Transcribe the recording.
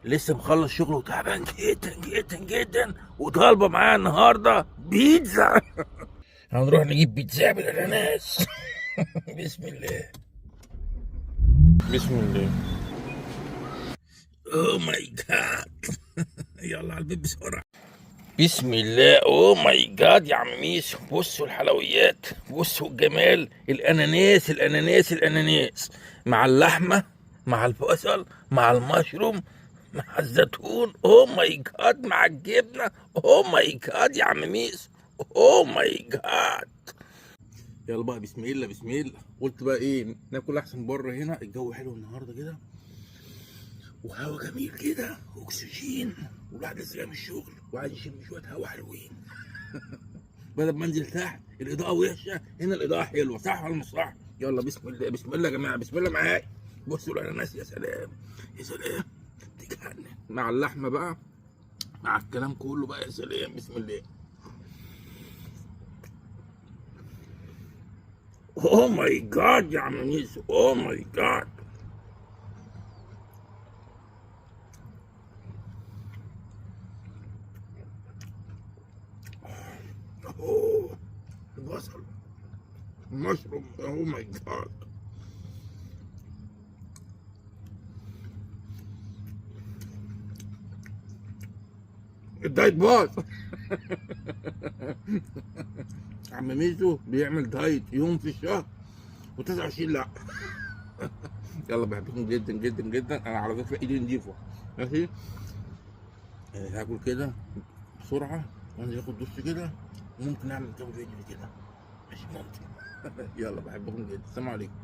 لسه مخلص شغل وتعبان جدا جدا جدا، وطالبه معايا النهارده بيتزا. هنروح نجيب بيتزا بالاناناس. بسم الله. بسم الله. اوه ماي جاد. يلا على البيت بسرعه. بسم الله. اوه ماي جاد يا عم ميسو، بصوا الحلويات، بصوا الجمال. الاناناس الاناناس الاناناس مع اللحمه، مع البصل، مع المشروم، مع الزيتون. اوه ماي جاد مع الجبنه. اوه ماي جاد يا عم ميسو. اوه ماي جاد. يلا بقى بسم الله بسم الله. قلت بقى ايه، ناكل احسن بره، هنا الجو حلو النهارده كده، وهوا جميل كده، واكسجين، والواحد لسه جاي من الشغل وعايز يشم شويه هوا حلوين. بدل ما انزل تحت الاضاءه وحشه، هنا الاضاءه حلوه، صح ولا مش صح؟ يلا بسم الله بسم الله يا جماعه، بسم الله معايا. بصوا الاناناس، يا سلام يا سلام، تجنن مع اللحمه بقى، مع الكلام كله بقى، يا سلام بسم الله. اوه ماي جاد يا عم ميسو، اوه ماي جاد. اوه البصل، المشروم، اوه ماي جاد. الدايت باظ. عم ميزو بيعمل دايت يوم في الشهر و29 لا. يلا بحبكم جدا جدا جدا. انا على فكره ايدي نضيفه، ماشي. هاكل كده بسرعه وانزل اخد دش كده، وممكن اعمل كام فيديو كده، ماشي ممكن. يلا بحبكم جدا، السلام عليكم.